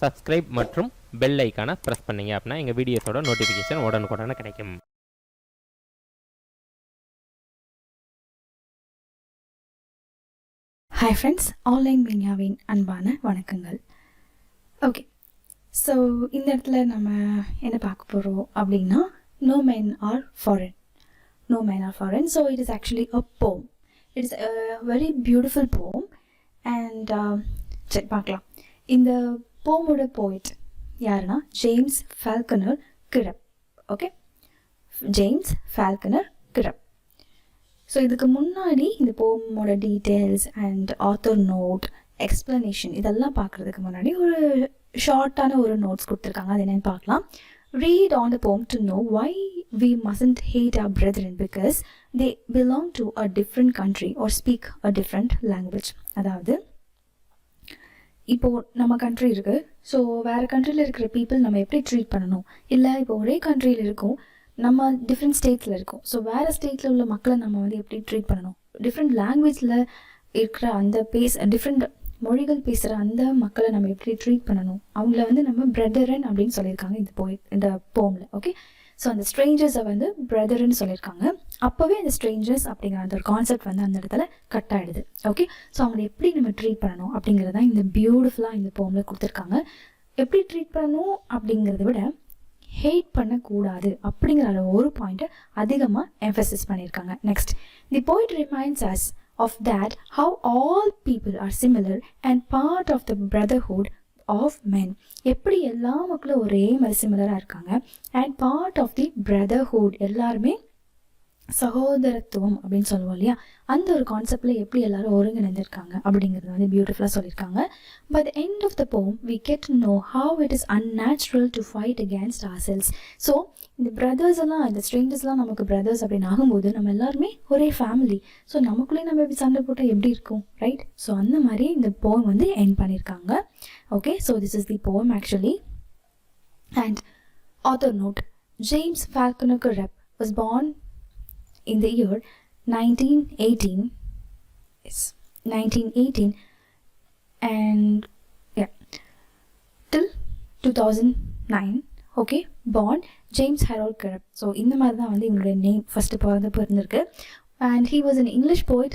Subscribe மற்றும் bell ஐக்கானை press பண்ணிங்க அப்படின்னா எங்கள் வீடியோஸோட நோட்டிஃபிகேஷன் உடனுக்குடனே கிடைக்கும். ஹாய் ஃப்ரெண்ட்ஸ், ஆன்லைன் மீடியாவின் அன்பான வணக்கங்கள். ஓகே, ஸோ இந்த இடத்துல நம்ம என்ன பார்க்க போகிறோம் அப்படின்னா, no men are foreign. No men are foreign. So it is actually a poem. It is a very beautiful poem. And சரி பார்க்கலாம். இந்த போமோட போயிட் யாருன்னா James Falconer Kirkup. Okay, James Falconer Kirkup. So இதுக்கு முன்னாடி இந்த போமோட details and author note, explanation இதெல்லாம் பார்க்குறதுக்கு முன்னாடி ஒரு ஷார்ட்டான ஒரு நோட்ஸ் கொடுத்துருக்காங்க. அது என்னென்னு பார்க்கலாம். Read on the poem to know why we mustn't hate our brethren because they belong to a different country or speak a different language. அதாவது இப்போது நம்ம கண்ட்ரி இருக்குது, ஸோ வேறு கண்ட்ரியில் இருக்கிற பீப்புள் நம்ம எப்படி ட்ரீட் பண்ணணும், இல்லை இப்போ ஒரே கண்ட்ரியில் இருக்கோம், நம்ம டிஃப்ரெண்ட் ஸ்டேட்ஸில் இருக்கோம், ஸோ வேறு ஸ்டேட்டில் உள்ள மக்களை நம்ம வந்து எப்படி ட்ரீட் பண்ணணும், டிஃப்ரெண்ட் லாங்குவேஜில் இருக்கிற அந்த டிஃப்ரெண்ட் மொழிகள் பேசுகிற அந்த மக்களை நம்ம எப்படி ட்ரீட் பண்ணணும், அவங்கள வந்து நம்ம பிரதரன் அப்படின்னு சொல்லியிருக்காங்க இந்த போமில். ஓகே, ஸோ அந்த ஸ்ட்ரேஞ்சர்ஸை வந்து பிரதர்ன்னு சொல்லியிருக்காங்க. அப்போவே அந்த ஸ்ட்ரேஞ்சர்ஸ் அப்படிங்கிற அந்த ஒரு கான்செப்ட் வந்து அந்த இடத்துல கட் ஆகிடுது. ஓகே, ஸோ அவங்களை எப்படி நம்ம ட்ரீட் பண்ணணும் அப்படிங்கிறதான் இந்த பியூட்டிஃபுல்லாக இந்த போமில் கொடுத்துருக்காங்க. எப்படி ட்ரீட் பண்ணணும் அப்படிங்கிறத விட ஹேட் பண்ணக்கூடாது அப்படிங்கிற ஒரு பாயிண்ட்டை அதிகமாக எம்ஃபசிஸ் பண்ணியிருக்காங்க. Next, the poet reminds us of that how all people are similar and part of the brotherhood of men. எப்படி எல்லா மக்களும் ஒரே மாதிரி சிமிலராக இருக்காங்க and part of the brotherhood, எல்லாருமே சகோதரத்துவம் அப்படின்னு சொல்லுவோம் இல்லையா, அந்த ஒரு கான்செப்டில் எப்படி எல்லாரும் ஒருங்கிணைந்திருக்காங்க அப்படிங்கிறது வந்து பியூட்டிஃபுல்லாக சொல்லியிருக்காங்க. But the end of the poem we get to know how it is unnatural to fight against ourselves. So இந்த பிரதர்ஸ் எல்லாம், இந்த ஸ்ட்ரேஞ்சர்ஸ்லாம் நமக்கு பிரதர்ஸ் அப்படின்னு ஆகும்போது நம்ம எல்லாருமே ஒரே ஃபேமிலி, ஸோ நமக்குள்ளேயே நம்ம எப்படி சண்டை போட்டால் எப்படி இருக்கும், ரைட்? ஸோ அந்த மாதிரி இந்த போம் வந்து எண்ட் பண்ணியிருக்காங்க. Okay, so this is the poem actually. And author note, James Falconer Kirkup was born in the year 1918. Yes, 1918 and yeah, till 2009. Okay, born James Harold Kirkup. So இந்த மாதிரி தான் வந்து இவங்களுடைய நேம் ஃபஸ்ட்டு பிறந்திருக்கு. And he was an English poet.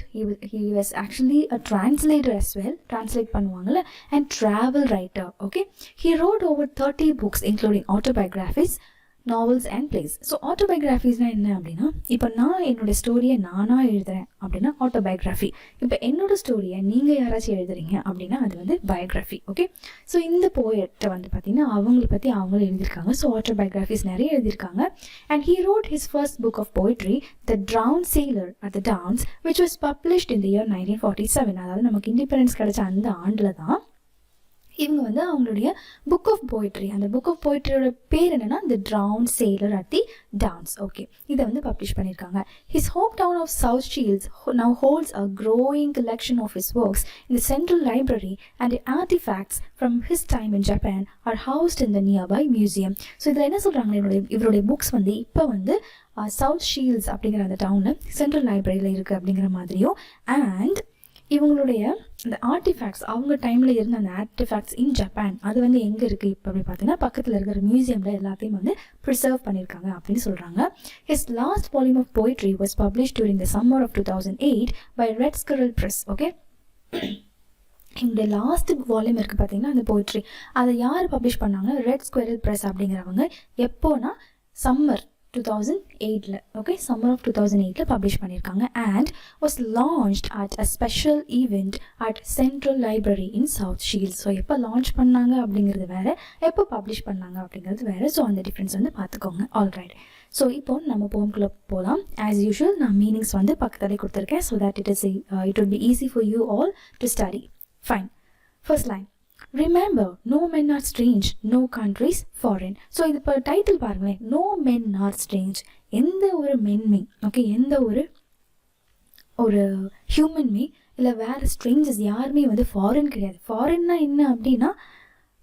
He was actually a translator as well. Translate பண்ணுவாங்கல்ல, and travel writer. Okay, he wrote over 30 books including autobiographies, novels and plays. So ஆட்டோபயோகிராஃபிஸ்னால் என்ன அப்படின்னா, இப்போ நான் என்னோடய ஸ்டோரியை நானாக எழுதுகிறேன் அப்படின்னா ஆட்டோபயோகிராஃபி. இப்போ என்னோடய ஸ்டோரியை நீங்கள் யாராச்சும் எழுதுறீங்க அப்படின்னா அது வந்து பயோகிராஃபி. ஓகே, ஸோ இந்த போயட்டை வந்து பார்த்திங்கன்னா அவங்களை பற்றி அவங்களும் எழுதியிருக்காங்க. ஸோ ஆட்டோபயோகிராஃபிஸ் நிறைய எழுதியிருக்காங்க. And he wrote his first book of poetry the drowned sailor at the downs which was published in the year 1947. அதாவது நமக்கு இண்டிபெண்டன்ஸ் கிடைச்ச அந்த ஆண்டில் தான் இவங்க வந்து அவங்களுடைய புக் ஆஃப் போய்ட்ரி, அந்த புக் ஆஃப் போய்ட்ரியோட பேர் என்னென்னா the drowned sailor at the downs. Okay, இதை வந்து பப்ளிஷ் பண்ணியிருக்காங்க. His home town of South Shields now holds a growing collection of his works in the central library and artefacts from his time in Japan are housed in the nearby museum. So இதில் என்ன சொல்கிறாங்க, இவருடைய books வந்து இப்போ வந்து south shields அப்படிங்கிற அந்த டவுனில் சென்ட்ரல் லைப்ரரியில் இருக்குது அப்படிங்கிற மாதிரியும், அண்ட் இவங்களுடைய இந்த ஆர்டிஃபேக்ட்ஸ் அவங்க டைமில் இருந்த அந்த ஆர்டிஃபேக்ட்ஸ் இன் ஜப்பான் அது வந்து எங்கே இருக்குது இப்போ அப்படி பார்த்தீங்கன்னா பக்கத்தில் இருக்கிற மியூசியமில் எல்லாத்தையும் வந்து ப்ரிசர்வ் பண்ணியிருக்காங்க அப்படின்னு சொல்கிறாங்க. His last volume of poetry was publish during the summer of 2008 by red squirrel press. Okay, எங்களுடைய லாஸ்ட் வால்யூம் இருக்குது பார்த்தீங்கன்னா அந்த போய்ட்ரி, அதை யார் பப்ளிஷ் பண்ணாங்கன்னா ரெட் ஸ்குரல் ப்ரெஸ் அப்படிங்கிறவங்க. எப்போனா summer 2008. Okay, summer of 2008 publish பண்ணியிருக்காங்க. And was launched at a special event at central library in South Shields. So எப்போ லான்ச் பண்ணாங்க அப்படிங்கிறது வேறு, எப்போ பப்ளிஷ் பண்ணாங்க அப்படிங்கிறது வேறு. ஸோ அந்த டிஃப்ரென்ஸ் வந்து பார்த்துக்கோங்க. ஆல்ரைட், ஸோ இப்போ நம்ம போம்குள்ளே போகலாம். ஆஸ் யூஷுவல் நான் மீனிங்ஸ் வந்து பக்கத்தாலே கொடுத்துருக்கேன். So that it will be easy for you all to study. Fine, first line, remember no men are strange, no countries foreign. So இது இப்போ டைட்டில் பாருங்களேன், no men are strange. எந்த ஒரு மென்மே, okay, எந்த ஒரு ஹியூமன்மே இல்லை வேறு ஸ்ட்ரேஞ்சர்ஸ் யாருமே வந்து ஃபாரின் கிடையாது. ஃபாரின்னா என்ன அப்படின்னா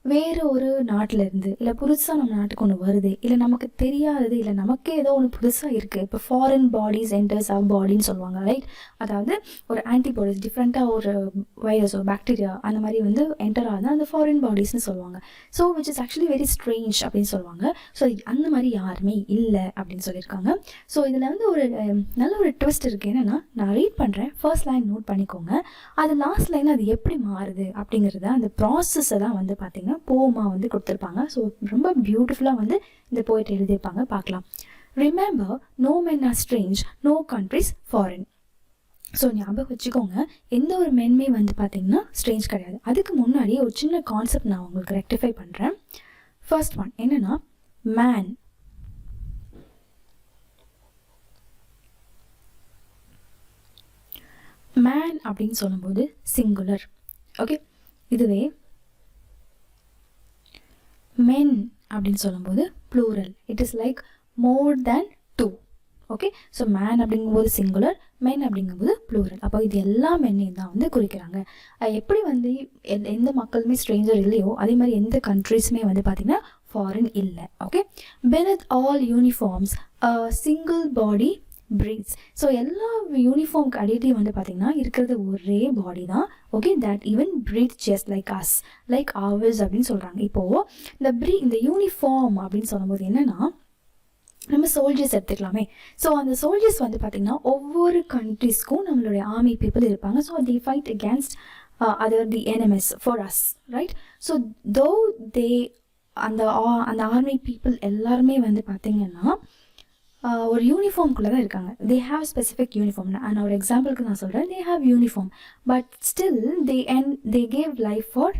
வேறு ஒரு நாட்டிலேருந்து இல்லை புதுசாக நம்ம நாட்டுக்கு ஒன்று வருது, இல்லை நமக்கு தெரியாதது, இல்லை நமக்கே ஏதோ ஒன்று புதுசாக இருக்குது. இப்போ ஃபாரின் பாடிஸ் என்டர்ஸ் அவர் பாடின்னு சொல்லுவாங்க, ரைட்? அதாவது ஒரு ஆன்டிபாடிஸ் டிஃப்ரெண்ட்டாக ஒரு வைரஸோ பாக்டீரியா அந்த மாதிரி வந்து என்டர் ஆகுது, அந்த ஃபாரின் பாடிஸ்ன்னு சொல்லுவாங்க. So which is actually very strange அப்படின்னு சொல்லுவாங்க. ஸோ அந்த மாதிரி யாருமே இல்லை அப்படின்னு சொல்லியிருக்காங்க. ஸோ இதில் வந்து ஒரு நல்ல ஒரு ட்விஸ்ட் இருக்குது. என்னென்னா, நான் ரீட் பண்ணுறேன், ஃபர்ஸ்ட் லைன் நோட் பண்ணிக்கோங்க. அது லாஸ்ட் லைன் அது எப்படி மாறுது அப்படிங்கிறத அந்த ப்ராசஸை தான் வந்து பார்த்திங்கன்னா போமா வந்து கொடுத்துருப்பாங்க. ஸோ ரொம்ப பியூட்டிஃபுல்லாக வந்து இந்த போய்ட் எழுதியிருப்பாங்க. பார்க்கலாம். Remember, no men are strange, no countries foreign. So ஞாபகம் வச்சுக்கோங்க, எந்த ஒரு மென்மே வந்து பார்த்திங்கன்னா ஸ்ட்ரேஞ்ச் கிடையாது. அதுக்கு முன்னாடி ஒரு சின்ன கான்செப்ட் நான் உங்களுக்கு ரெக்டிஃபை பண்ணுறேன். ஃபர்ஸ்ட் ஒன் என்னென்னா, மேன். மேன் அப்படின்னு சொல்லும்போது சிங்குலர். ஓகே, இதுவே மென் அப்படின்னு சொல்லும்போது plural. It is like more than 2. Okay, so man அப்படிங்கும்போது சிங்குலர், மென் அப்படிங்கும்போது ப்ளூரல். அப்போ இது எல்லா மென்னையும் தான் வந்து குறிக்கிறாங்க. எப்படி வந்து எந்த மக்களுமே ஸ்ட்ரேஞ்சர் இல்லையோ அதே மாதிரி எந்த கண்ட்ரீஸுமே வந்து பார்த்திங்கன்னா ஃபாரின் இல்லை. Okay, beneath all uniforms single body breathes. So எல்லா யூனிஃபார்முக்கு அடியிலையும் வந்து பார்த்திங்கன்னா இருக்கிறது ஒரே பாடி தான். Okay, that even breathes just like us, like ours அப்படின்னு சொல்கிறாங்க. இப்போது இந்த யூனிஃபார்ம் அப்படின்னு சொல்லும்போது என்னென்னா, நம்ம சோல்ஜர்ஸ் எடுத்துக்கலாமே. ஸோ அந்த சோல்ஜர்ஸ் வந்து பார்த்திங்கன்னா ஒவ்வொரு கண்ட்ரிஸ்க்கும் நம்மளுடைய ஆர்மி பீப்புள் இருப்பாங்க. So they fight against the enemies for us, right? So though they அந்த ஆர்மி பீப்புள் எல்லாருமே வந்து பார்த்திங்கன்னா ஒரு யூனிஃபார்ம்குள்ளே தான் இருக்காங்க. They have specific uniform. நான் ஒரு எக்ஸாம்பிளுக்கு நான் சொல்கிறேன், they have uniform, but still they gave life for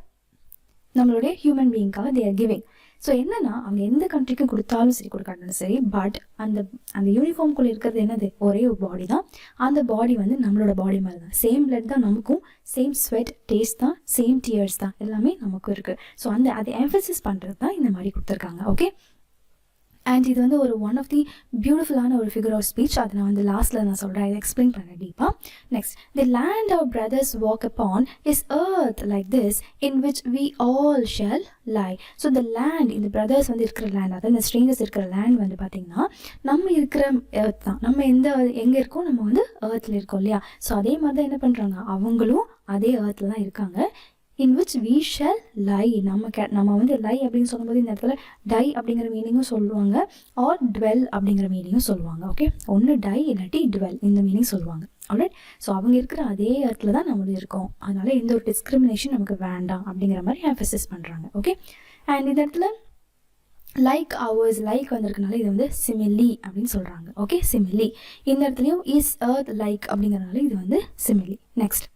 நம்மளுடைய ஹியூமன் பீயிங்காக தே ஆர் கிவிங். ஸோ என்னென்னா, அவங்க எந்த கண்ட்ரிக்கும் கொடுத்தாலும் சரி கொடுக்காட்டாலும் சரி, பட் அந்த யூனிஃபார்ம்குள்ளே இருக்கிறது என்னது, ஒரே ஒரு பாடி தான். அந்த பாடி வந்து நம்மளோட பாடி மாதிரி தான், சேம் பிளட் தான் நமக்கும், சேம் ஸ்வெட் டேஸ்ட் தான், சேம் டியர்ஸ் தான், எல்லாமே நமக்கும் இருக்குது. ஸோ அதை எம்ஃபசிஸ் பண்ணுறது தான் இந்த மாதிரி கொடுத்துருக்காங்க. ஓகே, அண்ட் இது வந்து ஒன் ஆஃப் தி பியூட்டிஃபுல்லான ஒரு ஃபிகர் ஆஃப் ஸ்பீச். அதை நான் வந்து லாஸ்ட்டில் நான் சொல்கிறேன், இதை எக்ஸ்பிளைன் பண்ணேன் டீப்பாக. Next, the land our brothers walk upon is earth like this in which we all shall lie. So இந்த லேண்ட், இந்த பிரதர்ஸ் வந்து இருக்கிற லேண்ட், அதாவது இந்த ஸ்ட்ரேஞ்சர்ஸ் இருக்கிற லேண்ட் வந்து பார்த்திங்கன்னா நம்ம இருக்கிற எர்த் தான். நம்ம எங்கே இருக்கோம், நம்ம வந்து earthல இருக்கோம் இல்லையா? ஸோ அதே மாதிரி தான் என்ன பண்ணுறாங்க, அவங்களும் அதே earthல தான் இருக்காங்க. இன் விச் வி ஷல் லை. நம்ம வந்து லை அப்படின்னு சொல்லும்போது இந்த இடத்துல டை அப்படிங்கிற மீனிங்கும் சொல்லுவாங்க, ஆர் டுவெல் அப்படிங்கிற மீனிங்கும் சொல்லுவாங்க. ஓகே, ஒன்று டை இல்லாட்டி டுவெல், இந்த மீனிங் சொல்லுவாங்க. ஆல்ரைட், ஸோ அவங்க இருக்கிற அதே இடத்துல தான் நம்மளும் இருக்கோம். அதனால் எந்த ஒரு டிஸ்கிரிமினேஷன் நமக்கு வேண்டாம் அப்படிங்கிற மாதிரி எம்ஃபசிஸ் பண்ணுறாங்க. ஓகே, அண்ட் இந்த இடத்துல லைக் அவர்ஸ், லைக் வந்திருக்கனால இது வந்து சிமிலி அப்படின்னு சொல்கிறாங்க. Okay, simile. இந்த இடத்துலையும் இஸ் earth லைக் அப்படிங்கிறனால இது வந்து simile. Next,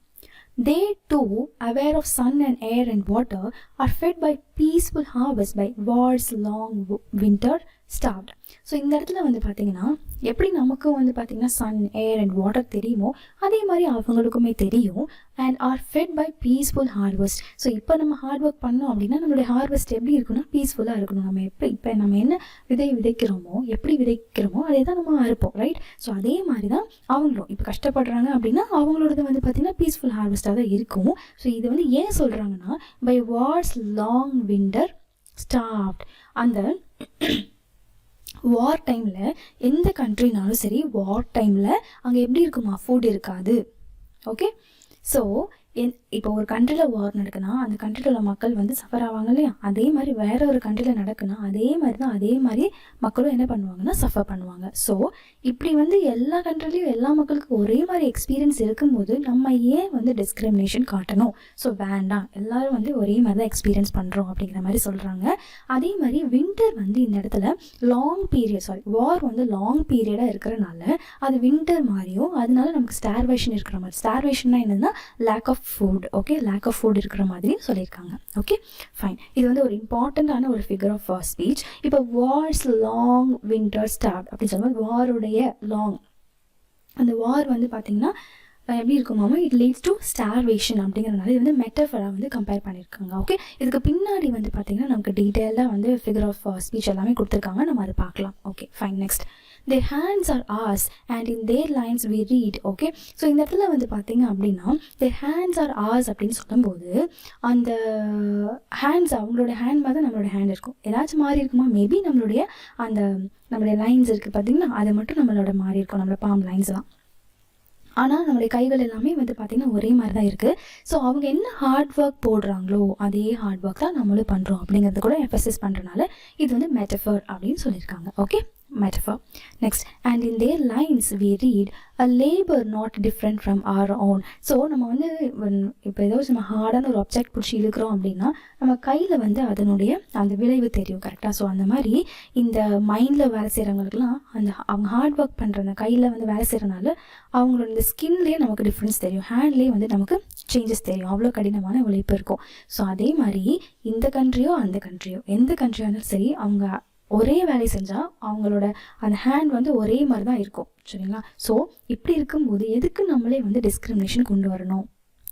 they too, aware of sun and air and water, are fed by peaceful harvest by war's long winter starved. So இந்த இடத்துல வந்து பார்த்திங்கன்னா எப்படி நமக்கும் வந்து பார்த்திங்கன்னா சன், ஏர் அண்ட் வாட்டர் தெரியுமோ அதே மாதிரி அவங்களுக்குமே தெரியும். And are fed by peaceful harvest. So இப்போ நம்ம ஹார்ட் ஒர்க் பண்ணோம் அப்படின்னா நம்மளுடைய ஹார்வெஸ்ட் எப்படி இருக்குன்னா பீஸ்ஃபுல்லாக இருக்கணும். நம்ம இப்போ நம்ம என்ன விதைக்கிறோமோ, எப்படி விதைக்கிறோமோ அதே தான் நம்ம அறுப்போம், ரைட்? ஸோ அதே மாதிரி தான் அவங்களும் இப்போ கஷ்டப்படுறாங்க அப்படின்னா அவங்களோடது வந்து பார்த்திங்கன்னா பீஸ்ஃபுல் ஹார்வெஸ்ட்டாக தான் இருக்கும். ஸோ இது வந்து ஏன் சொல்கிறாங்கன்னா, பை வார்ஸ் லாங் விண்டர் ஸ்டார்வ்ட். அந்த வார் டைமில் எந்த கண்ட்ரினாலும் சரி, வார் டைமில் அங்கே எப்படி இருக்குமா, ஃபுட் இருக்காது. ஓகே, ஸோ இப்போ ஒரு கண்ட்ரியில் வார் நடக்குன்னா அந்த கண்ட்ரியில் உள்ள மக்கள் வந்து சஃபர் ஆவாங்க இல்லையா? அதே மாதிரி வேற ஒரு கண்ட்ரியில் நடக்குன்னா அதே மாதிரி மக்களும் என்ன பண்ணுவாங்கன்னா சஃபர் பண்ணுவாங்க. ஸோ இப்படி வந்து எல்லா கண்ட்ரிலையும் எல்லா மக்களுக்கும் ஒரே மாதிரி எக்ஸ்பீரியன்ஸ் இருக்கும்போது நம்ம ஏன் வந்து டிஸ்கிரிமினேஷன் காட்டணும்? ஸோ வேண்டாம், எல்லாரும் வந்து ஒரே மாதிரி தான் எக்ஸ்பீரியன்ஸ் பண்ணுறோம் அப்படிங்கிற மாதிரி சொல்கிறாங்க. அதே மாதிரி வின்டர் வந்து இந்த இடத்துல வார் வந்து லாங் பீரியடாக இருக்கிறனால அது வின்டர் மாதிரியும், அதனால நமக்கு ஸ்டார்வேஷன் இருக்கிற மாதிரி. ஸ்டார்வேஷன்னா என்னன்னா lack of food. Okay, lack of food இருக்கிற மாதிரி சொல்லியிருக்காங்க. Okay, fine. இது வந்து ஒரு இம்பார்ட்டண்ட்டான ஒரு ஃபிகர் ஆஃப் ஸ்பீச். இப்போ வார்ஸ் லாங் வின்டர் ஸ்டார்ட் அப்படின்னு சொல்லும்போது வாருடைய லாங், அந்த வார் வந்து பார்த்திங்கன்னா எப்படி இருக்குமாமா, இட் லீட்ஸ் டு ஸ்டார்வேஷன் அப்படிங்கிறனால இது வந்து மெட்டஃபராக வந்து கம்பேர் பண்ணியிருக்காங்க. ஓகே, இதுக்கு பின்னாடி வந்து பார்த்திங்கன்னா நமக்கு டீட்டெயிலாக வந்து ஃபிகர் ஆஃப் ஸ்பீச் எல்லாமே கொடுத்துருக்காங்க, நம்ம அதை பார்க்கலாம். Okay, fine. Next, their hands are ours and in their lines we read. Okay, so இந்த இடத்துல வந்து பார்த்தீங்க அப்படின்னா their hands are ours அப்படின்னு சொல்லும்போது அந்த ஹேண்ட்ஸ் அவங்களோட ஹேண்ட் மாதிரி தான் நம்மளோட ஹேண்ட் இருக்கும். ஏதாச்சும் மாறி இருக்குமா? மேபி நம்மளுடைய லைன்ஸ் இருக்குது பார்த்தீங்கன்னா, அது மட்டும் நம்மளோட மாறி இருக்கும், நம்மளோட பாம் லைன்ஸ்லாம். ஆனால் நம்மளுடைய கைகள் எல்லாமே வந்து பார்த்திங்கன்னா ஒரே மாதிரி தான் இருக்குது. ஸோ அவங்க என்ன ஹார்ட் ஒர்க் போடுறாங்களோ அதே ஹார்ட் ஒர்க் தான் நம்மளும் பண்ணுறோம் அப்படிங்கிறது கூட எம்பசைஸ் பண்ணுறனால இது வந்து மெட்டஃபர் அப்படின்னு சொல்லியிருக்காங்க. Okay, metaphor. Next, and in their lines we read a labor not different from our own. So நம்ம வந்து இப்போ ஏதோ நம்ம ஹார்டான ஒரு ஆப்ஜெக்ட் பிடிச்சி இழுக்கிறோம் அப்படின்னா நம்ம கையில் வந்து அதனுடைய அந்த விளைவு தெரியும் கரெக்டாக. ஸோ அந்த மாதிரி இந்த மைண்டில் வேலை செய்கிறவங்களுக்குலாம் அவங்க ஹார்ட் ஒர்க் பண்ணுற அந்த கையில் வந்து வேலை செய்கிறனால அவங்களோட இந்த ஸ்கின்லேயே நமக்கு டிஃப்ரென்ஸ் தெரியும், ஹேண்ட்லேயே வந்து நமக்கு சேஞ்சஸ் தெரியும், அவ்வளோ கடினமான உழைப்பு இருக்கும். ஸோ அதே மாதிரி இந்த கண்ட்ரியோ அந்த கண்ட்ரியோ எந்த கண்ட்ரியாக இருந்தாலும் சரி, அவங்க ஒரே வேலை செஞ்சால் அவங்களோட அந்த ஹேண்ட் வந்து ஒரே மாதிரி தான் இருக்கும், சரிங்களா. ஸோ இப்படி இருக்கும்போது எதுக்கு நம்மளே வந்து டிஸ்கிரிமினேஷன் கொண்டு வரணும்?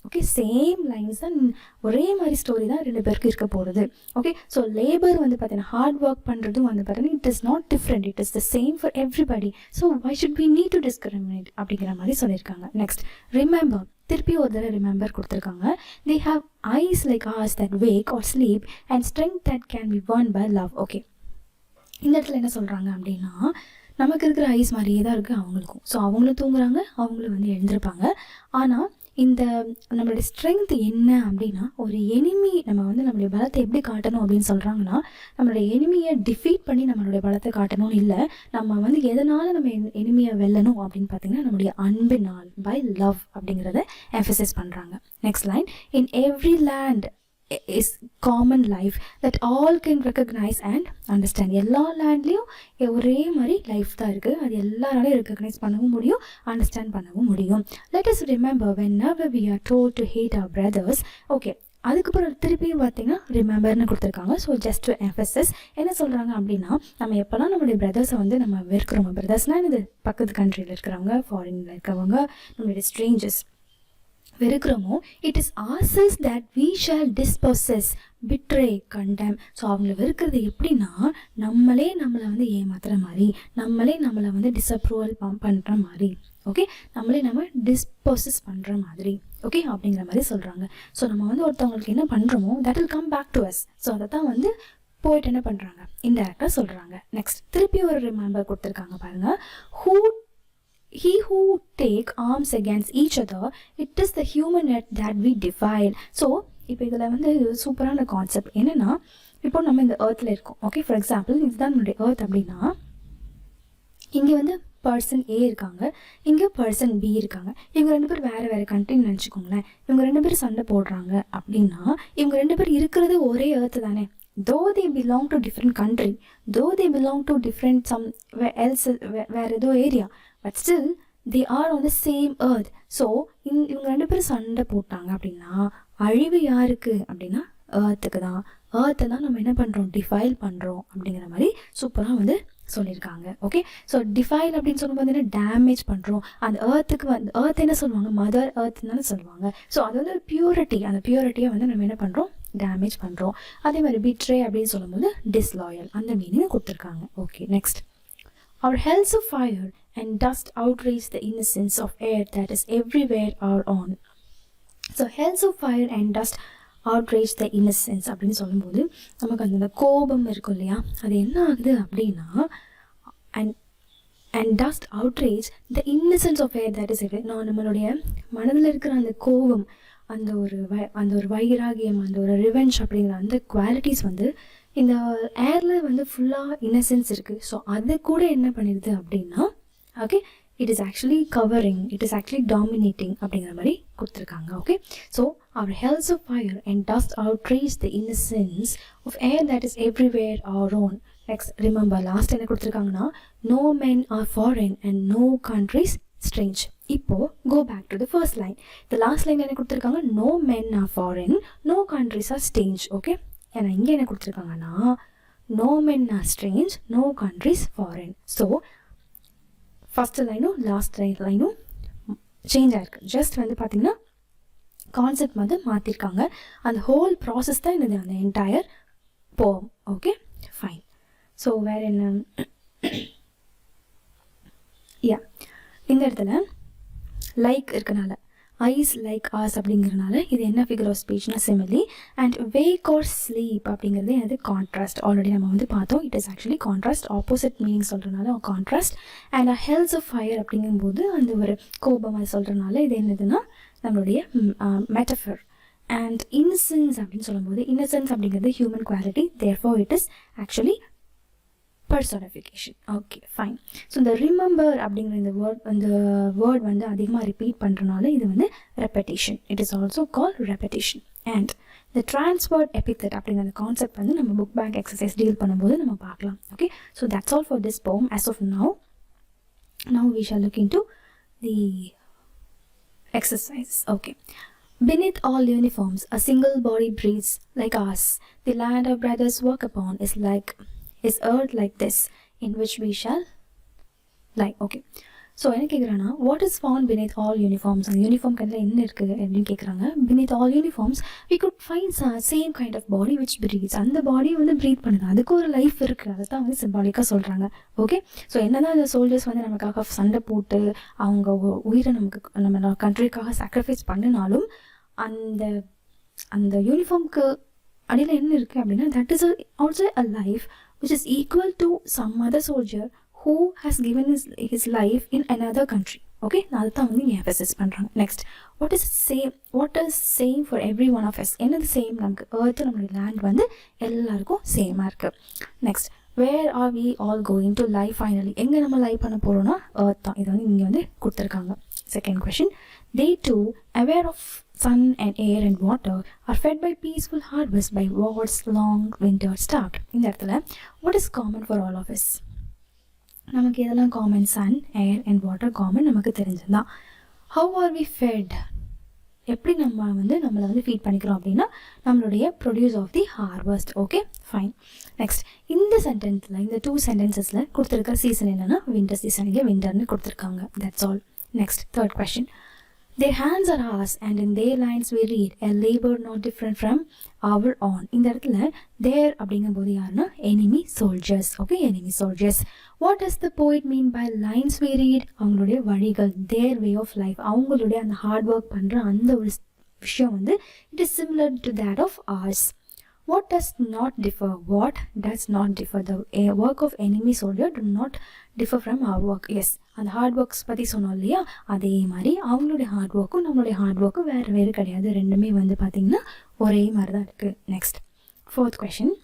ஓகே, சேம் லைன்ஸ் தான், ஒரே மாதிரி ஸ்டோரி தான் ரெண்டு பேருக்கு இருக்க போகிறது. ஓகே, ஸோ லேபர் வந்து பார்த்தீங்கன்னா ஹார்ட் ஒர்க் பண்ணுறதும் வந்து பார்த்தீங்கன்னா it is not different, it is the same for everybody. So why should we need to discriminate அப்படிங்கிற மாதிரி சொல்லியிருக்காங்க. நெக்ஸ்ட், ரிமெம்பர், திருப்பி ஒரு தடவை ரிமெம்பர் கொடுத்துருக்காங்க. they have eyes like ours that wake or sleep and strength that can be won by love. Okay, இந்த இடத்துல என்ன சொல்கிறாங்க அப்படின்னா நமக்கு இருக்கிற ஐஸ் மாதிரியே தான் இருக்குது அவங்களுக்கும். ஸோ அவங்களும் தூங்குறாங்க, அவங்களும் வந்து எழுந்திருப்பாங்க. ஆனால் இந்த நம்மளுடைய ஸ்ட்ரென்த் என்ன அப்படின்னா ஒரு எனிமி நம்ம வந்து நம்மளுடைய பலத்தை எப்படி காட்டணும் அப்படின்னு சொல்கிறாங்கன்னா நம்மளுடைய எனிமியை டிஃபீட் பண்ணி நம்மளுடைய பலத்தை காட்டணும்னு இல்லை, நம்ம வந்து எதனால் நம்ம எனிமியை வெல்லணும் அப்படின்னு பார்த்தீங்கன்னா நம்மளுடைய அன்பினால், பை லவ் அப்படிங்கிறத எம்பசைஸ் பண்ணுறாங்க. Next line, in every land is common life that all can recognize and understand. எல்லா லேண்ட்லேயும் ஒரே மாதிரி லைஃப் தான் இருக்குது, அது எல்லாராலையும் ரெக்கக்னைஸ் பண்ணவும் முடியும், அண்டர்ஸ்டாண்ட் பண்ணவும் முடியும். let us remember whenever we are told to hate our brothers. Okay, அதுக்கப்புறம் திருப்பியும் பார்த்தீங்கன்னா ரிமெம்பர்னு கொடுத்துருக்காங்க. ஸோ ஜஸ்ட் டு எம்பசைஸ் என்ன சொல்கிறாங்க அப்படின்னா நம்ம எப்போல்லாம் நம்மளுடைய பிரதர்ஸை வந்து நம்ம வெறுக்கிறோம், பிரதர்ஸ்னால் இது பக்கத்து கண்ட்ரியில் இருக்கிறவங்க, ஃபாரினில் இருக்கிறவங்க, நம்மளுடைய ஸ்ட்ரேஞ்சர்ஸ் வெறுக்கிறோமோ, it is ourselves that we shall dispossess, betray, condemn. So அவங்கள வெறுக்கிறது எப்படின்னா நம்மளே நம்மளை வந்து ஏமாத்துற மாதிரி, நம்மளே நம்மளை வந்து டிஸ்அப்ரூவல் பண்ணுற மாதிரி, ஓகே, நம்மளே நம்ம டிஸ்போசஸ் பண்ணுற மாதிரி, ஓகே அப்படிங்கிற மாதிரி சொல்கிறாங்க. ஸோ நம்ம வந்து ஒருத்தவங்களுக்கு என்ன பண்ணுறோமோ that will come back to us. So அதை தான் வந்து போயிட்டு என்ன பண்ணுறாங்க, இன்டெரக்டாக சொல்கிறாங்க. நெக்ஸ்ட், திருப்பி ஒரு ரிமெம்பர் கொடுத்துருக்காங்க பாருங்கள். He who take arms against each other, it is the human net that we defile. So இப்போ இதில் வந்து சூப்பரான கான்செப்ட் என்னென்னா, இப்போ நம்ம இந்த ஏர்த்தில் இருக்கோம், ஓகே, ஃபார் எக்ஸாம்பிள் இதுதான் நம்மளுடைய ஏர்த் அப்படின்னா இங்கே வந்து பர்சன் ஏ இருக்காங்க, இங்கே பர்சன் பி இருக்காங்க. இவங்க ரெண்டு பேர் வேறு வேறு கண்ட்ரின்னு நினச்சிக்கோங்களேன். இவங்க ரெண்டு பேர் சண்டை போடுறாங்க அப்படின்னா இவங்க ரெண்டு பேர் இருக்கிறது ஒரே ஏர்த்து தானே. though they belong to different country, though they belong to different somewhere else, வேறு ஏதோ area, but still they are on the same earth. So இவங்க ரெண்டு பேரும் சண்டை போட்டாங்க அப்படின்னா அழிவு யாருக்கு அப்படின்னா ஏர்த்துக்கு தான். ஏர்த்தை தான் நம்ம என்ன பண்ணுறோம், டிஃபைல் பண்ணுறோம் அப்படிங்கிற மாதிரி சூப்பராக வந்து சொல்லியிருக்காங்க. ஓகே, ஸோ டிஃபைல் அப்படின்னு சொல்லும்போது என்ன, டேமேஜ் பண்ணுறோம் அந்த ஏர்த்துக்கு. வந்து ஏர்த் என்ன சொல்லுவாங்க, மதர் ஏர்த்னால சொல்லுவாங்க. ஸோ அது வந்து ஒரு பியூரிட்டி, அந்த பியூரிட்டியை வந்து நம்ம என்ன பண்ணுறோம், டேமேஜ் பண்ணுறோம். அதே மாதிரி பிட்ரே அப்படின்னு சொல்லும்போது டிஸ்லாயல், அந்த மீனிங் கொடுத்துருக்காங்க. Okay, next, our hells of fire and dust outrage the innocence of air that is everywhere our own. So hells of fire and dust outrage the innocence அப்படின்னு சொல்லும்போது நமக்கு அந்த கோபம் இருக்கும் இல்லையா, அது என்ன ஆகுது அப்படின்னா and dust outrage the innocence of air that is everywhere. நான் நம்மளுடைய மனதில் இருக்கிற அந்த கோபம், அந்த ஒரு வைராகியம், அந்த ஒரு ரிவெஞ்ச் அப்படிங்கிற அந்த குவாலிட்டிஸ் வந்து இந்த ஏரில் வந்து ஃபுல்லாக இன்னசென்ஸ் இருக்குது. ஸோ அதை கூட என்ன பண்ணிடுது அப்படின்னா okay, it is actually covering, it is actually dominating அப்படிங்கிற மாதிரி கொடுத்துருக்காங்க. Okay, so our hells of fire and dust outrage the innocence of air that is everywhere our own. Next, remember last என்ன கொடுத்துருக்காங்கன்னா no men are foreign and no countries strange. இப்போ go back to the first line. the last line என்ன கொடுத்துருக்காங்க, no men are foreign, no countries are strange. Okay, ஏன்னா இங்கே என்ன கொடுத்துருக்காங்கன்னா no men are strange, no countries foreign. So first லைனும் last லைனும் change ஆயிருக்கு. ஜஸ்ட் வந்து பார்த்தீங்கன்னா கான்செப்ட் வந்து மாற்றிருக்காங்க. அந்த ஹோல் ப்ராசஸ் தான் என்னது, அந்த என்டையர் போம். Okay, fine. ஸோ வேறு என்ன, யா இந்த இடத்துல லைக் இருக்கனால ஐஸ் லைக் ஆஸ் அப்படிங்கிறனால இது என்ன ஃபிகர் ஆஃப் ஸ்பீச்னா simile. And wake or sleep அப்படிங்கிறது எனது கான்ட்ராஸ்ட். ஆல்ரெடி நம்ம வந்து பார்த்தோம். It is actually contrast, opposite meaning சொல்கிறனால contrast. And hells of fire அப்படிங்கும்போது அந்த ஒரு கோபமாக சொல்கிறனால இது என்னதுன்னா நம்மளுடைய மெட்டஃபர். அண்ட் இன்னசென்ஸ் அப்படின்னு சொல்லும்போது இன்னசென்ஸ் அப்படிங்கிறது human quality, therefore it is actually personification. Okay fine. So இந்த ரிமெம்பர் அப்படிங்கிற இந்த வேர்ட் வந்து அதிகமாக ரிப்பீட் பண்ணுறனால இது வந்து ரெப்படேஷன். It is also call ரெப்படேஷன். And இந்த டிரான்ஸ்வர்ட் எபித்தட் அப்படிங்கிற அந்த கான்செப்ட் வந்து நம்ம புக் பேக் எக்ஸசைஸ் டீல் பண்ணும்போது நம்ம பார்க்கலாம். Okay, so that's all for this poem as of now. Now we shall look into the exercise. Okay. Beneath all uniforms, a single body breathes like ours. The land our brothers work upon is earth like this, in which we shall lie. Okay. So என்ன கேட்குறாங்கன்னா what is found beneath all uniforms, அந்த uniform கண்டில் என்ன இருக்குது அப்படின்னு கேட்குறாங்க. beneath all uniforms we could find same kind of body which breathes. அந்த பாடி வந்து breath பண்ணுது, அதுக்கு ஒரு லைஃப் இருக்குது. அதை தான் வந்து சிம்பாலிக்காக சொல்கிறாங்க. ஓகே, ஸோ என்னதான் இந்த சோல்ஜர்ஸ் வந்து நமக்காக சண்டை போட்டு அவங்க உயிரை நம்ம கண்ட்ரிக்காக சாக்ரிஃபைஸ் பண்ணினாலும் அந்த அந்த யூனிஃபார்முக்கு அடியில் என்ன இருக்குது அப்படின்னா that is also a life which is equal to some other soldier who has given his life in another country. Okay, அதுதான் வந்து இங்கே எம்பசைஸ் பண்ணுறாங்க. Next, what is same for every one of us. என்னது same? நமக்கு earth நம்மளுடைய land வந்து எல்லாருக்கும் சேமாக இருக்குது. Next, where are we all going to lie finally. எங்கே நம்ம லை பண்ண போகிறோம்னா எர்த் தான். இதை வந்து இங்கே வந்து கொடுத்துருக்காங்க. Second question, they too aware of sun and air and water are fed by peaceful harvest by wars long winter start. இந்த இடத்துல what is common for all of us? நமக்கு இதெல்லாம் common, sun, air and water common, நமக்கு தெரிஞ்சதுதான். how are we fed? எப்படி நம்ம வந்து நம்மளை வந்து ஃபீட் பண்ணிக்கிறோம் அப்படின்னா நம்மளுடைய produce of the harvest. Okay fine. Next, இந்த சென்டென்ஸில் இந்த 2 சென்டென்சஸில் கொடுத்துருக்க சீசன் என்னென்னா வின்டர் சீசன். இங்கே வின்டர்னு கொடுத்துருக்காங்க. That's all. Next, third question, their hands are ours and in their lines we read a labor not different from our own. இந்த இடத்துல their அப்படிங்கும்போது யாருன்னா enemy soldiers. Okay, enemy soldiers. What does the poet mean by lines we read? அவங்களுடைய வழிகள், their way of life, அவங்களுடைய அந்த hard work பண்ணுற அந்த ஒரு விஷயம் வந்து it is similar to that of ours. What does not differ? What does not differ? The work of enemy soldier do not differ from our work. Yes, அந்த heart works பற்றி சொன்னோம் இல்லையா, அதே மாதிரி அவங்களுடைய ஹார்ட் ஒர்க்கும் நம்மளுடைய ஹார்ட் ஒர்க்கும் வேறு கிடையாது. ரெண்டுமே வந்து பார்த்திங்கன்னா ஒரே மாதிரி தான் இருக்குது. Next, fourth question,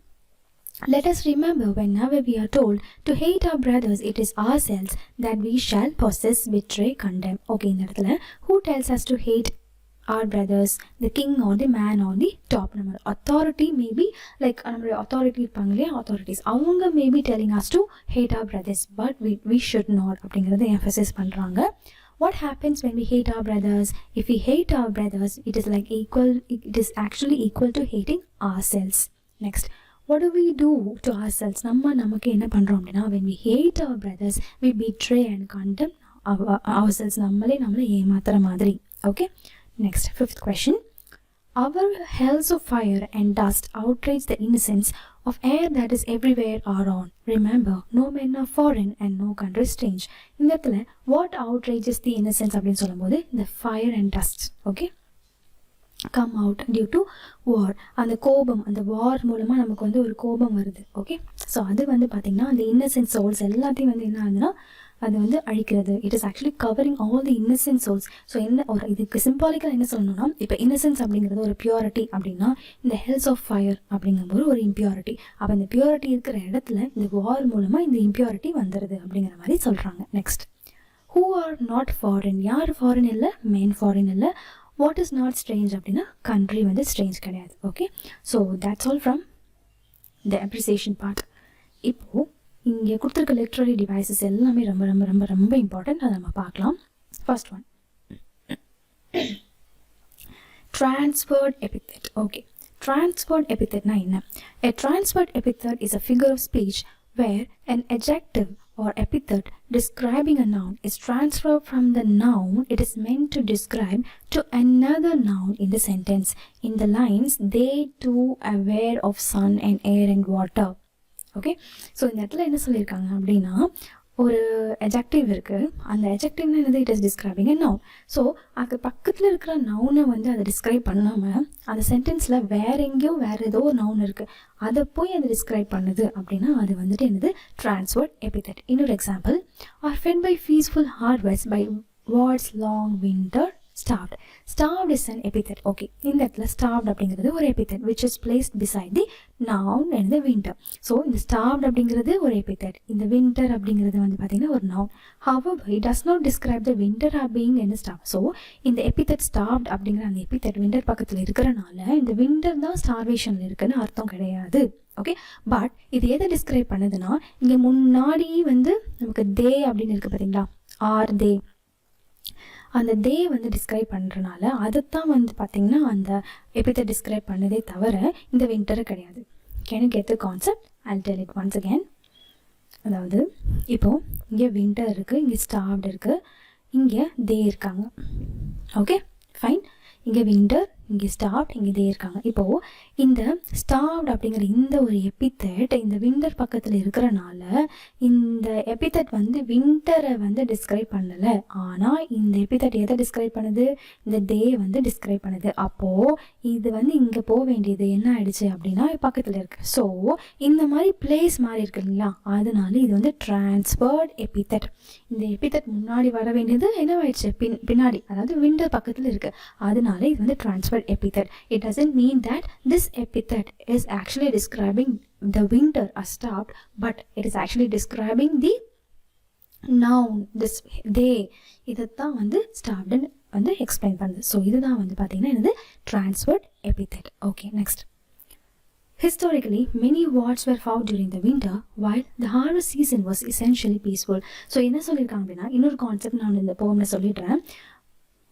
let us remember whenever we are told to hate our brothers, it is ourselves that we shall possess, betray, condemn. Okay, இந்த இடத்துல who tells us to hate our brothers? The king or the man on the top. நம்ம authority maybe like நம்மளுடைய authority இருப்பாங்க இல்லையா, authorities, அவங்க maybe telling us to hate our brothers, but we should not அப்படிங்கிறத emphasize பண்ணுறாங்க. What happens when we hate our brothers? If we hate our brothers, it is actually equal to hating ourselves. Next, what do we do to ourselves? நமக்கு என்ன பண்ணுறோம் அப்படின்னா when we hate our brothers, we betray and condemn ourselves. நம்மளே ஏமாத்துற மாதிரி. Okay. Next, fifth question, our hells of fire and dust outrage the innocence of air that is everywhere are on. Remember, no men are foreign and no country strange. இந்த இடத்துல what outrages the innocence அப்படின்னு சொல்லும்போது the fire and dust. Okay, come out due to war. அந்த கோபம், அந்த வார் மூலமாக நமக்கு வந்து ஒரு கோபம் வருது. ஓகே, ஸோ அது வந்து பார்த்திங்கன்னா அந்த இன்னசென்ட் சோல்ஸ் எல்லாத்தையும் வந்து என்ன ஆகுதுன்னா அது வந்து அழிக்கிறது. It is actually covering all the innocent souls. So என்ன ஒரு இதுக்கு சிம்பாலிக்காக என்ன சொல்லணும்னா இப்போ இன்னசென்ஸ் அப்படிங்கிறது ஒரு பியூரிட்டி அப்படின்னா இந்த ஹெல்ஸ் ஆஃப் ஃபயர் அப்படிங்கும்போது ஒரு இம்பியூரிட்டி. அப்போ இந்த பியூரிட்டி இருக்கிற இடத்துல இந்த வார் மூலமாக இந்த இம்பியூரிட்டி வந்துடுது அப்படிங்கிற மாதிரி சொல்கிறாங்க. Next, who are not foreign. யார் ஃபாரின் இல்லை, மெயின் ஃபாரின் இல்லை. வாட் இஸ் நாட் ஸ்ட்ரேஞ்ச் அப்படின்னா கண்ட்ரி வந்து ஸ்ட்ரேஞ்ச் கிடையாது. Okay, so that's all from the appreciation part. இப்போது இங்கே கொடுத்துருக்க லிட்ரரி டிவைசஸ் எல்லாமே ரொம்ப ரொம்ப ரொம்ப ரொம்ப இம்பார்ட்டன்ட். அதை நம்ம பார்க்கலாம். First one, transferred epithet. Okay, transferred epithet na enna? A transferred epithet is a figure of speech where an adjective or epithet describing a noun is transferred from the noun it is meant to describe to another noun in the sentence. In the lines, they too aware of sun and air and water. Okay, so இந்த இடத்துல என்ன சொல்லியிருக்காங்க அப்படின்னா ஒரு adjective இருக்குது. அந்த adjectiveனா என்னது? It is describing a noun. So அது பக்கத்தில் இருக்கிற நவுனை வந்து அதை டிஸ்கிரைப் பண்ணாமல் அந்த சென்டென்ஸில் வேற எங்கேயோ வேறு ஏதோ ஒரு நவுன் இருக்குது, அதை போய் அதை டிஸ்கிரைப் பண்ணுது அப்படின்னா அது வந்துட்டு என்னது? Transferred epithet. இன்னொரு example, are fed by peaceful harvest by wars long winter starved. Starved is an epithet. Okay, இந்த இடத்துல starved அப்படிங்கிறது ஒரு epithet which is placed beside the noun and the winter. So இந்த starved அப்படிங்கிறது ஒரு epithet, இந்த winter அப்படிங்கிறது வந்து பார்த்தீங்கன்னா ஒரு noun. However, it does not describe the winter are being in the starved. So இந்த epithet starved அப்படிங்கிற அந்த epithet winter பக்கத்தில் இருக்கிறனால இந்த winter தான் starvationல இருக்குன்னு அர்த்தம் கிடையாது. ஓகே, பட் இது எதை டிஸ்கிரைப் பண்ணுதுன்னா, இங்கே முன்னாடி வந்து நமக்கு தே அப்படின்னு இருக்குது பார்த்தீங்களா, ஆர் தே, அந்த தே வந்து டிஸ்கிரைப் பண்ணுறனால அதைத்தான் வந்து பார்த்திங்கன்னா அந்த எபித்தெட் டிஸ்கிரைப் பண்ணதே தவிர இந்த வின்டரை கிடையாது. Can you get the concept? Jal del it once again. அதாவது இப்போது இங்கே வின்டர் இருக்குது, இங்கே ஸ்டார்வ்ட் இருக்குது, இங்கே தே இருக்காங்க. ஓகே ஃபைன், இங்கே வின்டர், இங்கே ஸ்டார்வ்ட், இங்கே தே இருக்காங்க. இப்போது இந்த ஸ்டார்வ்ட் அப்படிங்கிற இந்த ஒரு எபித்தெட் இந்த வின்டர் பக்கத்தில் இருக்கிறனால இந்த எபித்தெட் வந்து வின்டரை வந்து டிஸ்கிரைப் பண்ணலை, ஆனால் இந்த எபித்தெட் எதை டிஸ்கிரைப் பண்ணுது? இந்த டே வந்து டிஸ்கிரைப் பண்ணுது. அப்போது இது வந்து இங்கே போக வேண்டியது என்ன ஆயிடுச்சு அப்படின்னா பக்கத்தில் இருக்குது. ஸோ இந்த மாதிரி பிளேஸ் மாதிரி இருக்கு இல்லைங்களா, அதனால இது வந்து டிரான்ஸ்ஃபர்ட் எபித்தெட். இந்த எபித்தெட் முன்னாடி வர வேண்டியது என்னவாயிடுச்சு? பின்னாடி, அதாவது வின்டர் பக்கத்தில் இருக்குது, அதனால இது வந்து transferred epithet. It doesn't mean that this epithet is actually describing the winter as starved, but it is actually describing the noun, this they. இதைத்தான் வந்து starved வந்து எக்ஸ்பிளைன் பண்ணுது. ஸோ இதுதான் வந்து பார்த்தீங்கன்னா என்னது? Transferred epithet. Okay, next. Historically, many wards were found during the winter, while the harvest season was essentially peaceful. So என்ன சொல்லியிருக்காங்க அப்படின்னா, இன்னொரு கான்செப்ட் நான் இந்த போமில் சொல்லிடுறேன்.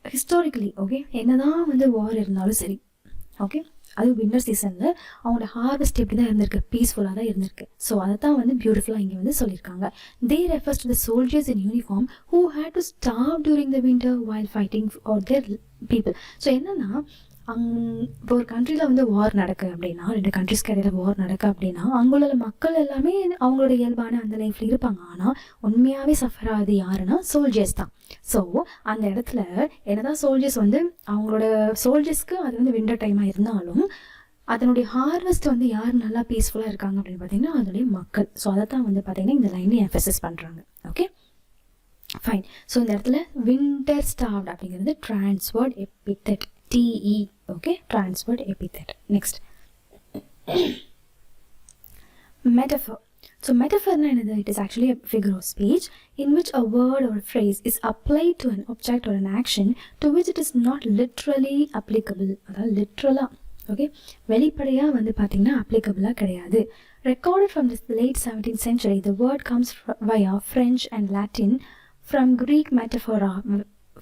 ஹிஸ்டாரிக்கலி ஓகே, என்னதான் வந்து வார் இருந்தாலும் சரி, ஓகே, அது வின்டர் சீசனில் அவங்களோட ஹார்வெஸ்ட் எப்படி தான் இருந்திருக்கு? பீஸ்ஃபுல்லாக தான் இருந்திருக்கு. ஸோ அதை தான் வந்து பியூட்டிஃபுல்லாக இங்கே வந்து சொல்லியிருக்காங்க. They refers to the soldiers in uniform who had to starve during the winter while fighting for their people. So என்னன்னா, இப்போ ஒரு கண்ட்ரியில் வந்து வார் நடக்கு அப்படின்னா, ரெண்டு கண்ட்ரிஸ்க்கு இடையில வார் நடக்கு அப்படின்னா அங்கே உள்ள மக்கள் எல்லாமே அவங்களோட இயல்பான அந்த லைஃப்பில் இருப்பாங்க. ஆனால் உண்மையாகவே சஃபர் ஆகுது யாருன்னா சோல்ஜர்ஸ் தான். ஸோ அந்த இடத்துல என்னதான் சோல்ஜர்ஸ் வந்து அவங்களோட சோல்ஜர்ஸ்க்கு அது வந்து வின்டர் டைமாக இருந்தாலும் அதனுடைய ஹார்வெஸ்ட் வந்து யார் நல்லா பீஸ்ஃபுல்லாக இருக்காங்க அப்படின்னு பார்த்தீங்கன்னா அதனுடைய மக்கள். ஸோ அதை தான் வந்து பார்த்தீங்கன்னா இந்த லைனில் எம்ஃபசிஸ் பண்ணுறாங்க. Okay fine. ஸோ இந்த இடத்துல வின்டர் ஸ்டார்வ்ட் அப்படிங்கிறது transferred எபித்தெட், TE. Okay, transferred epithet. Next. Metaphor. So metaphor it is actually a figure of speech in which a word or a phrase is applied to an object or an action to which it is not literally applicable. அதாவது லிட்ரலாக okay வெளிப்படையாக வந்து பார்த்திங்கன்னா applicable கிடையாது. Recorded from the late 17th century, the word comes via French and Latin from Greek metaphora,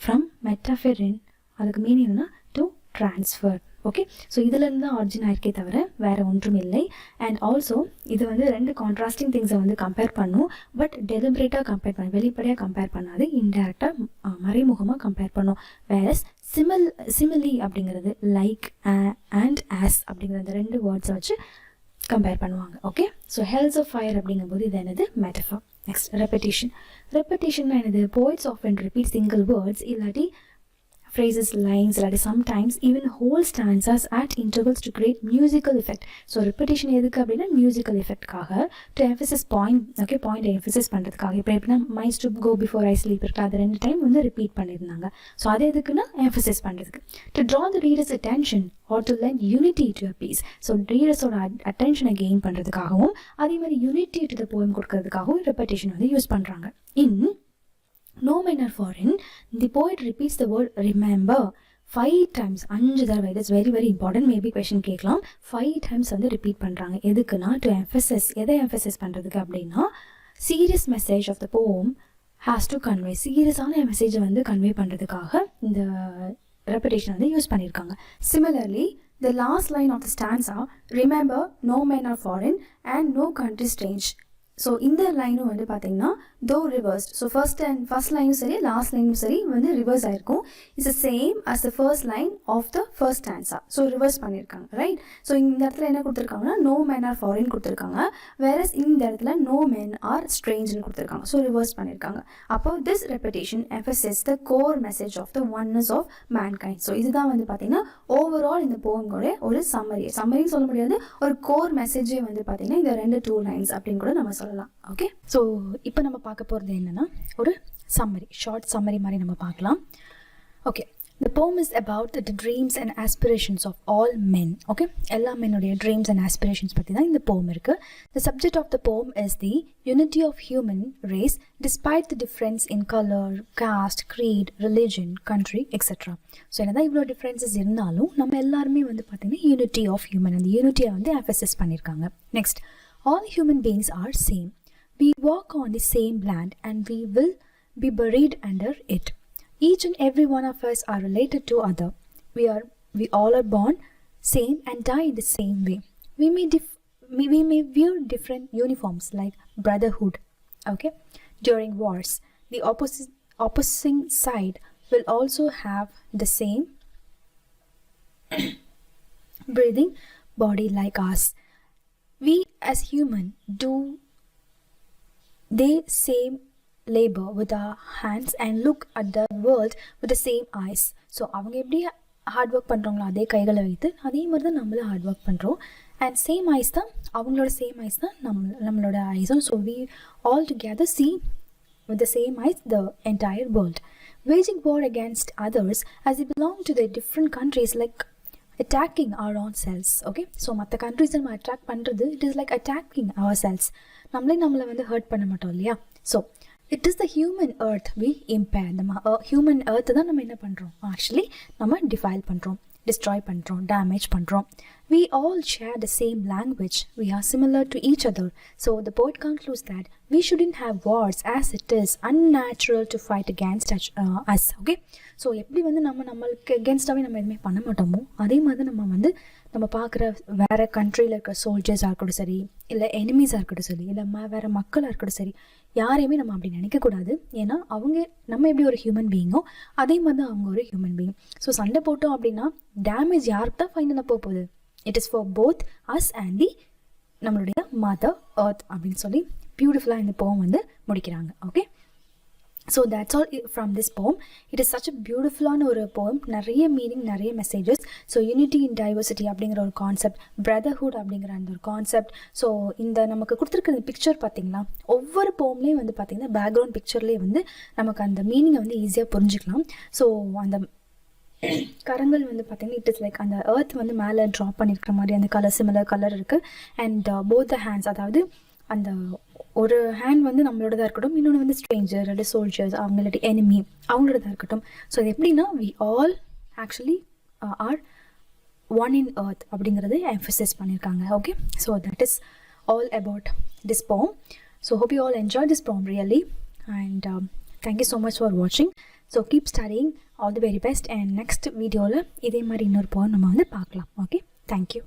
from metapherin. அதுக்கு meaning என்னன்னா to transfer. Okay, so இதுலேருந்து தான் ஆரிஜின் ஆயிருக்கே தவிர வேறு ஒன்றும் இல்லை. அண்ட் ஆல்சோ இது வந்து ரெண்டு கான்ட்ராஸ்டிங் திங்ஸை வந்து கம்பேர் பண்ணும், பட் டெலிபரேட்டாக கம்பேர் பண்ண, வெளிப்படையாக கம்பேர் பண்ணாது, இன்டெரக்டாக மறைமுகமாக கம்பேர் பண்ணும். வேறஸ் சிமிலி அப்படிங்கிறது லைக் அண்ட் ஆஸ் அப்படிங்கிற அந்த ரெண்டு வேர்ட்ஸை வச்சு கம்பேர் பண்ணுவாங்க. Okay, so hells of fire அப்படிங்கும்போது இது என்னது? மெட்டஃபர். Next repetition. ரெப்படேஷன்னா என்னது? Poets often repeat single words இல்லாட்டி phrases, lines, that is sometimes even whole stanzas at intervals to create musical effect. So repetition எதுக்கு அப்படின்னா musical effectகாக, to emphasize point, okay, point emphasis பண்ணுறதுக்காக. இப்போ எப்படின்னா my to go before I sleep இருக்கு, அது ரெண்டு time வந்து ரிப்பீட் பண்ணியிருந்தாங்க. ஸோ அது எதுக்குன்னா emphasize பண்ணுறதுக்கு, to draw the reader's attention or to lend unity to a piece. So ரீடர்ஸோட அட்டென்ஷனை கெயின் பண்ணுறதுக்காகவும் அதே மாதிரி யூனிட்டி டு த போயம் கொடுக்கறதுக்காகவும் ரெப்படேஷன் வந்து யூஸ் பண்ணுறாங்க. No manner foreign, the poet repeats the word remember 5 times. 5 தடவை. That's very very important. Maybe question கேட்கலாம். 5 times வந்து ரிப்பீட் பண்ணுறாங்க. எதுக்குன்னா to emphasize. எதை emphasize பண்ணுறதுக்கு அப்படின்னா serious message of the poem has to convey. சீரியஸான மெசேஜை வந்து கன்வே பண்ணுறதுக்காக இந்த ரெப்படேஷன் வந்து யூஸ் பண்ணியிருக்காங்க. Similarly, the last line of the stanza, remember no men are foreign and no country strange. So இந்த லைனும் வந்து பார்த்தீங்கன்னா though reversed. So first line சரி last line சரி வந்து reverse ஆயிருக்கும். It's the same as the first line of the first stanza. So reverse பண்ணிருக்காங்க, right? So இந்த இடத்துல என்ன கொடுத்திருக்காங்கன்னா no men are foreign கொடுத்திருக்காங்க. Whereas இந்த இடத்துல no men are strange னு கொடுத்திருக்காங்க. So reverse பண்ணிருக்காங்க. அப்போ this repetition emphasizes the core message of the oneness of mankind. So இதுதான் வந்து பாத்தீங்கன்னா overall இந்த poem-ஓட ஒரு summary சொல்ல முடியாது, ஒரு core message வந்து பாத்தீங்கன்னா இந்த ரெண்டு 2 lines அப்படின்னு கூட நம்ம சொல்லலாம். ஓகே, ஸோ இப்போ நம்ம பார்க்க போகிறது என்னன்னா ஒரு சம்மரி, ஷார்ட் சம்மரி மாதிரி நம்ம பார்க்கலாம். Okay, the poem is about the dreams and aspirations of all men. Okay, எல்லா மென்னுடைய dreams and aspirations பற்றி தான் இந்த poem இருக்கு. The subject of the poem is the unity of human race despite the difference in color, caste, creed, religion, country, etc. So என்னதான் இவ்வளோ differences இருந்தாலும் நம்ம எல்லாருமே வந்து பார்த்தீங்கன்னா unity of human, அந்த யூனிட்டியை வந்து emphasize பண்ணியிருக்காங்க. Next, all human beings are same. We walk on the same land and we will be buried under it. Each and every one of us are related to other. We all are born same and die in the same way. We may wear different uniforms like brotherhood. Okay, during wars, the opposing side will also have the same breathing body like us. We as human do the same labor with our hands and look at the world with the same eyes. So அவங்க எப்படி hard work பண்ணுறாங்களோ அதே கைகளை வைத்து அதே மாதிரி தான் நம்மளும் ஹார்ட் ஒர்க் பண்ணுறோம். அண்ட் சேம் ஐஸ் தான் அவங்களோட சேம் ஐஸ் தான் நம்மளோட ஐஸும். So we all together see with the same eyes the entire world. Waging war against others as they belong to the different countries like attacking our own selves. Okay, so மற்ற கண்ட்ரிஸை நம்ம attract பண்ணுறது it is like attacking our selves. நம்மளை வந்து hurt பண்ண மாட்டோம் இல்லையா? So it is the human earth we impair. நம்ம ஹியூமன் எர்த் தான் நம்ம என்ன பண்ணுறோம், ஆக்சுவலி நம்ம டிஃபைல் பண்ணுறோம், டிஸ்ட்ராய் பண்ணுறோம், டேமேஜ் பண்ணுறோம். We all share the same language. We are similar to each other. So the poet concludes that we shouldn't have wars as it is unnatural to fight against us. Okay, so எப்படி வந்து நம்மளுக்கு அகேன்ஸ்டாகவே நம்ம எதுவுமே பண்ண மாட்டோமோ அதே மாதிரி நம்ம பார்க்குற வேறு கண்ட்ரியில் இருக்கிற சோல்ஜர்ஸாக இருக்கட்டும் சரி, இல்லை எனிமீஸாக இருக்கட்டும் சரி, இல்லை வேறு மக்களாக இருக்கட்டும் சரி, யாரையுமே நம்ம அப்படி நினைக்கக்கூடாது. ஏன்னா நம்ம எப்படி ஒரு ஹியூமன் பீயிங்கோ அதே மாதிரி தான் அவங்க ஒரு ஹியூமன் பீயிங். ஸோ சண்டை போட்டோம் அப்படின்னா டேமேஜ் யாருக்கு தான் ஃபைனலாக போகுது? It is for both us and the நம்மளுடைய மதர் எர்த் அப்படின்னு சொல்லி பியூட்டிஃபுல்லாக இந்த போம் வந்து முடிக்கிறாங்க. Okay, so that's all from this போம். இட் இஸ் சச் அ பியூட்டிஃபுல்லான ஒரு போம், நிறைய மீனிங், நிறைய மெசேஜஸ். ஸோ யூனிட்டி இன் டைவர்சிட்டி அப்படிங்கிற ஒரு கான்செப்ட், பிரதர்ஹுட் அப்படிங்கிற அந்த ஒரு கான்செப்ட். ஸோ இந்த நமக்கு கொடுத்துருக்க இந்த பிக்சர் பார்த்திங்கன்னா ஒவ்வொரு போம்லேயும் வந்து பார்த்திங்கன்னா பேக்ரவுண்ட் பிக்சர்லேயே வந்து நமக்கு அந்த மீனிங்கை வந்து ஈஸியாக புரிஞ்சுக்கலாம். ஸோ அந்த கரங்கள் வந்து பார்த்திங்கன்னா இட் இஸ் லைக் அந்த எர்த் வந்து மேலே ட்ராப் பண்ணியிருக்கிற மாதிரி அந்த கலர் சிமிலர் கலர் இருக்குது. அண்ட் போத் த ஹேண்ட்ஸ், அதாவது அந்த ஒரு ஹேண்ட் வந்து நம்மளோடதாக இருக்கட்டும், இன்னொன்று வந்து ஸ்ட்ரேஞ்சர் இல்லை சோல்ஜர்ஸ் அவங்களோட எனிமி அவங்களோடதாக இருக்கட்டும். ஸோ அது எப்படின்னா we all actually are one in earth அப்படிங்கிறது எம்ஃபசைஸ் பண்ணியிருக்காங்க. Okay, so that is all about this poem. So hope you all enjoy this poem really and thank you so much for வாட்சிங். So keep studying, all the very best. And next வீடியோவில் இதே மாதிரி இன்னொரு poem நம்ம வந்து பார்க்கலாம். Okay, thank you.